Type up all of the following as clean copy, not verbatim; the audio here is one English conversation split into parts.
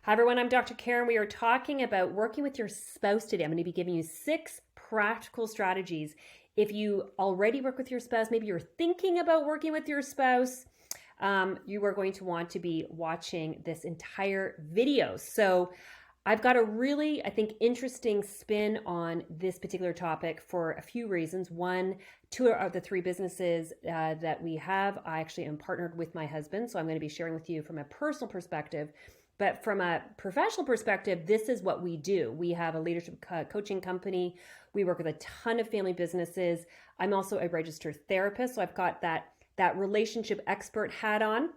Hi everyone, I'm Dr. Karen. We are talking about working with your spouse today. I'm going to be giving you 6 practical strategies. If you already work with your spouse, maybe you're thinking about working with your spouse, you are going to want to be watching this entire video. So I've got a really, I think, interesting spin on this particular topic for a few reasons. One, 2 of the 3 businesses that we have, I actually am partnered with my husband. So I'm going to be sharing with you from a personal perspective. But from a professional perspective, this is what we do. We have a leadership coaching company. We work with a ton of family businesses. I'm also a registered therapist, so I've got that relationship expert hat on.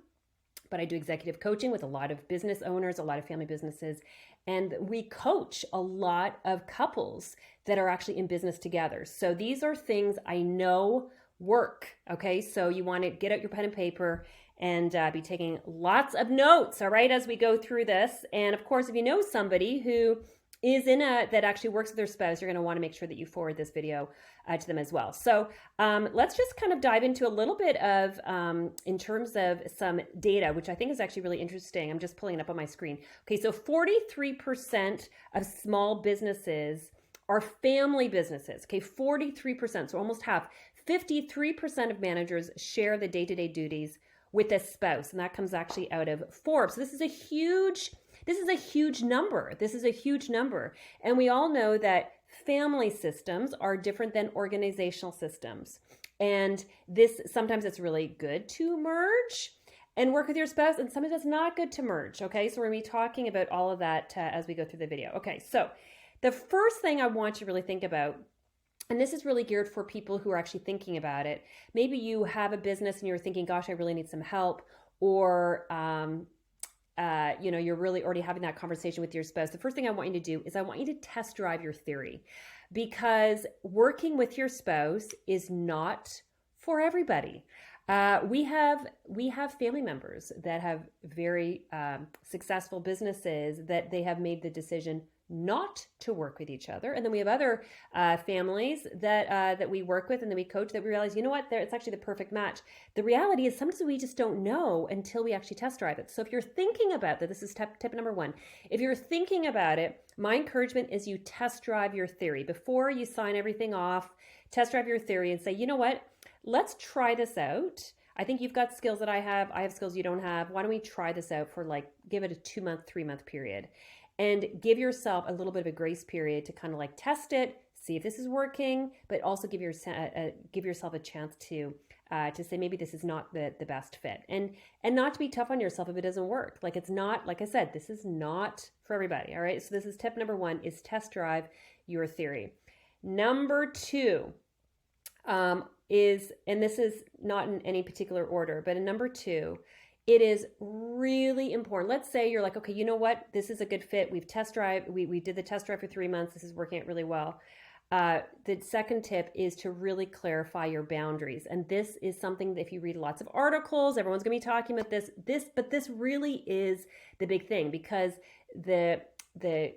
But I do executive coaching with a lot of business owners, a lot of family businesses, and we coach a lot of couples that are actually in business together. So these are things I know work, okay? So you want to get out your pen and paper and be taking lots of notes, all right, as we go through this. And of course, if you know somebody who is that actually works with their spouse, you're going to want to make sure that you forward this video to them as well. So let's just kind of dive into a little bit of, in terms of some data, which I think is actually really interesting. I'm just pulling it up on my screen. Okay, so 43% of small businesses are family businesses. Okay, 43%, so almost half. 53% of managers share the day-to-day duties with a spouse, and that comes actually out of Forbes. So this is a huge number. This is a huge number. And we all know that family systems are different than organizational systems. And this, sometimes it's really good to merge and work with your spouse, and sometimes it's not good to merge. Okay, so we're going to be talking about all of that as we go through the video. Okay, so the first thing I want you to really think about, and this is really geared for people who are actually thinking about it. Maybe you have a business and you're thinking, gosh, I really need some help. Or, you're really already having that conversation with your spouse. The first thing I want you to do is I want you to test drive your theory, because working with your spouse is not for everybody. We have family members that have very successful businesses that they have made the decision not to work with each other. And then we have other families that we work with and that we coach that we realize, you know what, it's actually the perfect match. The reality is sometimes we just don't know until we actually test drive it. So if you're thinking about that, this is tip number 1. If you're thinking about it, my encouragement is you test drive your theory. Before you sign everything off, test drive your theory and say, you know what, let's try this out. I think you've got skills that I have skills you don't have. Why don't we try this out for give it a 2-month, 3-month period? And give yourself a little bit of a grace period to kind of test it, see if this is working, but also give yourself a chance to say maybe this is not the best fit, and not to be tough on yourself if it doesn't work. It's not, like I said, this is not for everybody. All right. So this is tip number 1, is test drive your theory. Number 2 is, and this is not in any particular order, but in number 2. It is really important. Let's say you're like, okay, you know what? This is a good fit. We did the test drive for 3 months. This is working out really well. The second tip is to really clarify your boundaries. And this is something that if you read lots of articles, everyone's going to be talking about this, but this really is the big thing, because the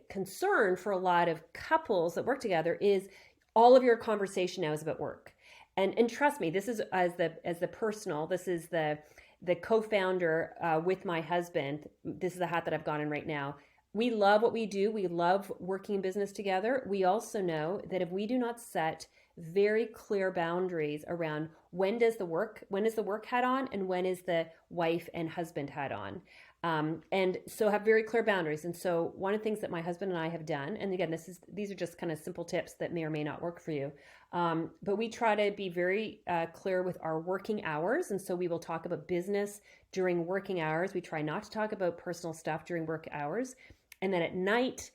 concern for a lot of couples that work together is all of your conversation now is about work. And trust me, this is as the personal, this is the co-founder with my husband. This is the hat that I've got in right now. We love what we do. We love working in business together. We also know that if we do not set very clear boundaries around when is the work hat on and when is the wife and husband hat on. And so have very clear boundaries. And so one of the things that my husband and I have done, and again, these are just kind of simple tips that may or may not work for you. But we try to be very clear with our working hours. And so we will talk about business during working hours. We try not to talk about personal stuff during work hours. And then at night,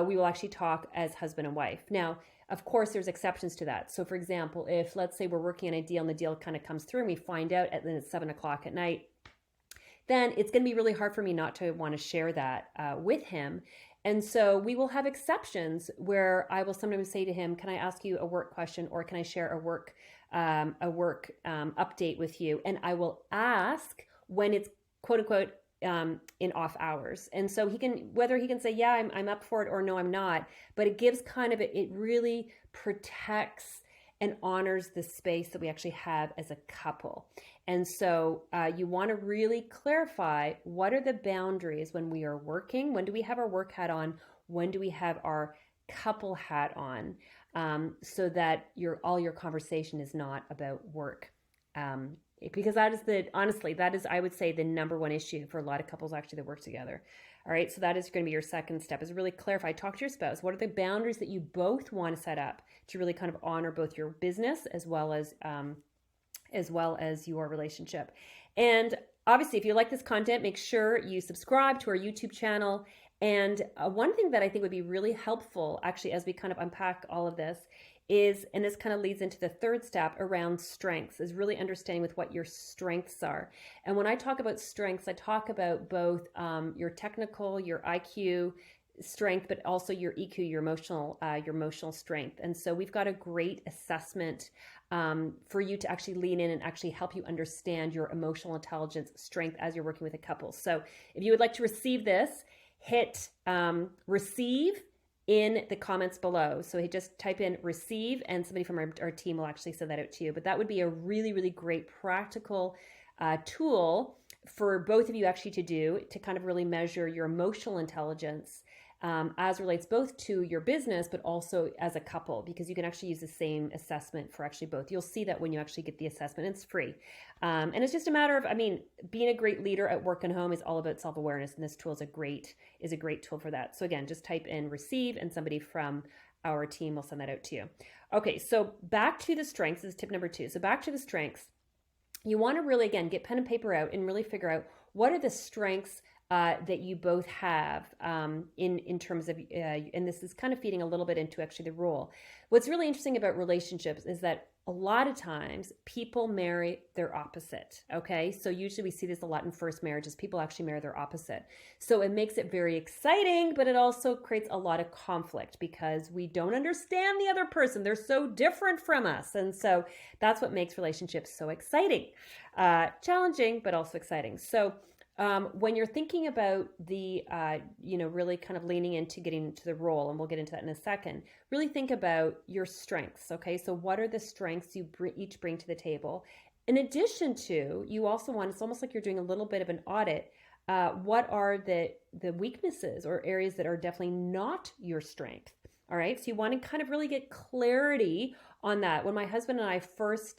we will actually talk as husband and wife. Now, of course, there's exceptions to that. So for example, if let's say we're working on a deal and the deal kind of comes through and we find out then it's 7:00 at night, then it's going to be really hard for me not to want to share that with him. And so we will have exceptions where I will sometimes say to him, can I ask you a work question, or can I share a work update with you? And I will ask when it's quote unquote in off hours. And so whether he can say, yeah, I'm up for it, or no, I'm not, but it gives it really protects and honors the space that we actually have as a couple. And so you want to really clarify, what are the boundaries when we are working? When do we have our work hat on? When do we have our couple hat on? So that all your conversation is not about work. Because honestly, that is, I would say, the number one issue for a lot of couples actually that work together. All right. So that is going to be your second step, is really clarify, talk to your spouse. What are the boundaries that you both want to set up to really kind of honor both your business as well as your relationship? And obviously, if you like this content, make sure you subscribe to our YouTube channel. And one thing that I think would be really helpful, actually, as we kind of unpack all of this, is, and this kind of leads into the third step around strengths, is really understanding with what your strengths are. And when I talk about strengths, I talk about both your technical, your IQ strength, but also your EQ, your emotional strength. And so we've got a great assessment for you to actually lean in and actually help you understand your emotional intelligence strength as you're working with a couple. So if you would like to receive this, hit receive in the comments below. So just type in receive, and somebody from our team will actually send that out to you. But that would be a really, really great practical tool for both of you actually to do, to kind of really measure your emotional intelligence as relates both to your business, but also as a couple, because you can actually use the same assessment for actually both. You'll see that when you actually get the assessment. It's free. And it's just a matter of, being a great leader at work and home is all about self-awareness, and this tool is a great tool for that. So again, just type in receive, and somebody from our team will send that out to you. Okay, so back to the strengths. This is tip number 2. So back to the strengths. You want to really, again, get pen and paper out and really figure out, what are the strengths that you both have in terms of, and this is kind of feeding a little bit into actually the role. What's really interesting about relationships is that a lot of times people marry their opposite, okay? So usually we see this a lot in first marriages. People actually marry their opposite. So it makes it very exciting, but it also creates a lot of conflict because we don't understand the other person. They're so different from us. And so that's what makes relationships so exciting. Challenging, but also exciting. So when you're thinking about the, really kind of leaning into getting into the role, and we'll get into that in a second, really think about your strengths, okay? So what are the strengths you each bring to the table? In addition to, you also want, it's almost like you're doing a little bit of an audit. What are the weaknesses or areas that are definitely not your strength? All right, so you want to kind of really get clarity on that. When my husband and I first,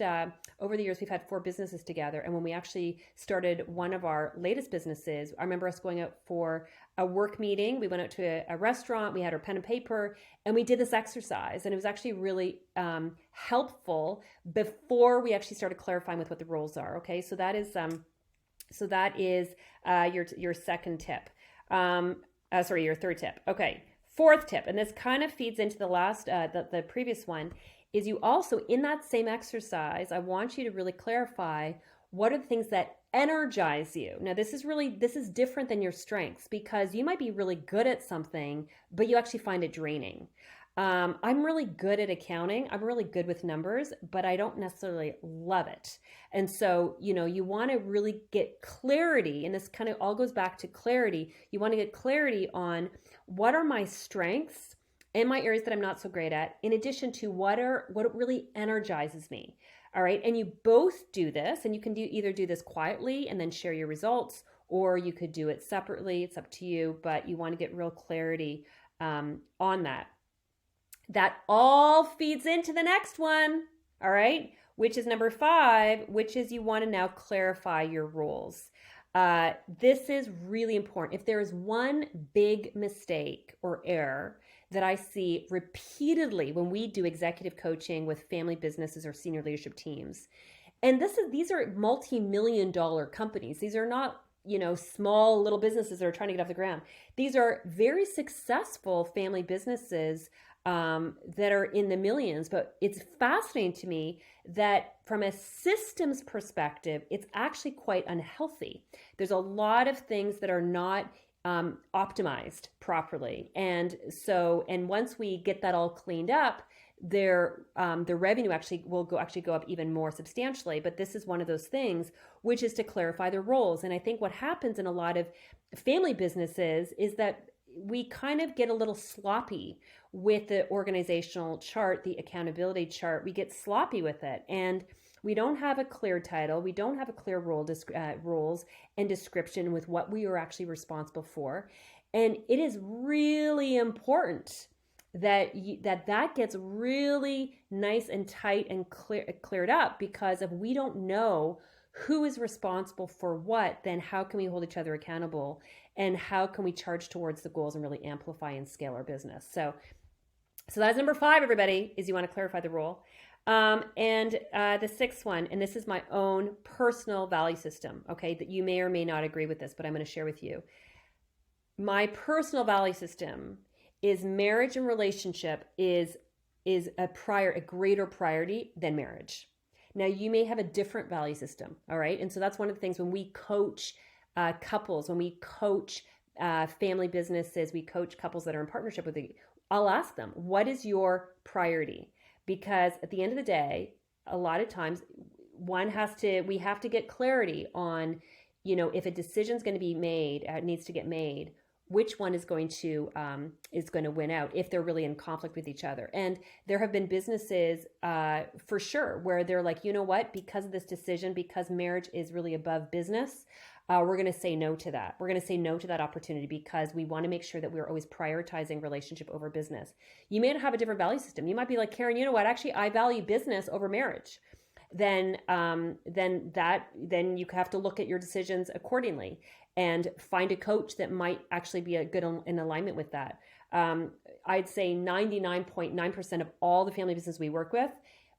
over the years, we've had 4 businesses together. And when we actually started one of our latest businesses, I remember us going out for a work meeting. We went out to a restaurant, we had our pen and paper, and we did this exercise. And it was actually really helpful before we actually started clarifying with what the roles are. Okay, so that is your second tip. Your third tip. Okay. Fourth tip, and this kind of feeds into the last, the previous one, is you also, in that same exercise, I want you to really clarify, what are the things that energize you? Now, this is different than your strengths, because you might be really good at something, but you actually find it draining. I'm really good at accounting. I'm really good with numbers, but I don't necessarily love it. And so, you want to really get clarity, and this kind of all goes back to clarity. You want to get clarity on, what are my strengths and my areas that I'm not so great at, in addition to what really energizes me. All right. And you both do this, and you can either do this quietly and then share your results, or you could do it separately. It's up to you, but you want to get real clarity on that. That all feeds into the next one, all right, which is number 5, which is you want to now clarify your roles. This is really important. If there is one big mistake or error that I see repeatedly when we do executive coaching with family businesses or senior leadership teams, and these are multi-million-dollar companies. These are not small little businesses that are trying to get off the ground. These are very successful family businesses that are in the millions. But it's fascinating to me that from a systems perspective, it's actually quite unhealthy. There's a lot of things that are not optimized properly. And once we get that all cleaned up, the revenue actually will go up even more substantially. But this is one of those things, which is to clarify the roles. And I think what happens in a lot of family businesses is that we kind of get a little sloppy with the organizational chart, the accountability chart. We get sloppy with it, and we don't have a clear title. We don't have a clear roles and description with what we are actually responsible for. And it is really important that that gets really nice and tight and cleared up, because if we don't know who is responsible for what, then how can we hold each other accountable, and how can we charge towards the goals and really amplify and scale our business? So that's number 5, everybody, is you want to clarify the role. And the 6th one, and this is my own personal value system, okay, that you may or may not agree with this, but I'm going to share with you. My personal value system is marriage and relationship is a greater priority than marriage. Now, you may have a different value system, all right? And so that's one of the things when we coach couples, when we coach family businesses, we coach couples that are in partnership with you, I'll ask them, what is your priority? Because at the end of the day, a lot of times we have to get clarity on, if a decision's going to be made, needs to get made, which one is going to win out if they're really in conflict with each other. And there have been businesses for sure where they're like, you know what, because of this decision, because marriage is really above business, we're going to say no to that. We're going to say no to that opportunity because we want to make sure that we're always prioritizing relationship over business. You may have a different value system. You might be like, Karen, you know what, actually I value business over marriage. Then you have to look at your decisions accordingly and find a coach that might actually be in alignment with that. I'd say 99.9% of all the family business we work with,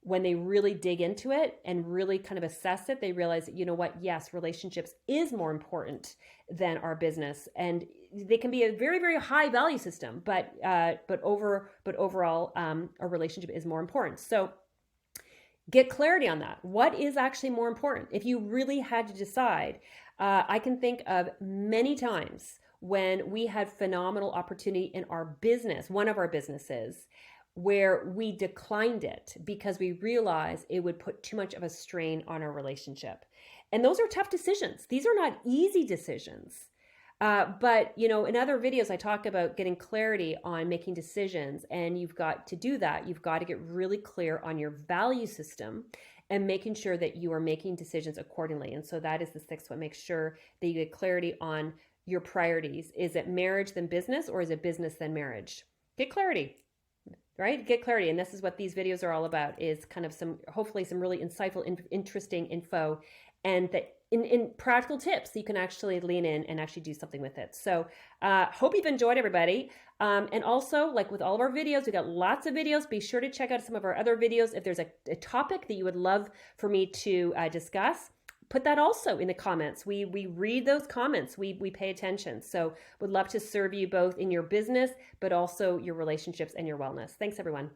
when they really dig into it and really kind of assess it, they realize that, you know what, yes, relationships is more important than our business. And they can be a very, very high value system, but overall, a relationship is more important. So get clarity on that. What is actually more important? If you really had to decide, I can think of many times when we had phenomenal opportunity in our business, one of our businesses, where we declined it because we realized it would put too much of a strain on our relationship. And those are tough decisions. These are not easy decisions. But, in other videos, I talk about getting clarity on making decisions, and you've got to do that. You've got to get really clear on your value system and making sure that you are making decisions accordingly. And so that is the 6th one. Make sure that you get clarity on your priorities. Is it marriage then business, or is it business then marriage? Get clarity, right? Get clarity. And this is what these videos are all about, is kind of hopefully some really insightful, interesting info, and that in practical tips, you can actually lean in and actually do something with it. So hope you've enjoyed, everybody. And also, like with all of our videos, we got lots of videos. Be sure to check out some of our other videos. If there's a topic that you would love for me to discuss, put that also in the comments. We read those comments. We pay attention. So would love to serve you both in your business, but also your relationships and your wellness. Thanks, everyone.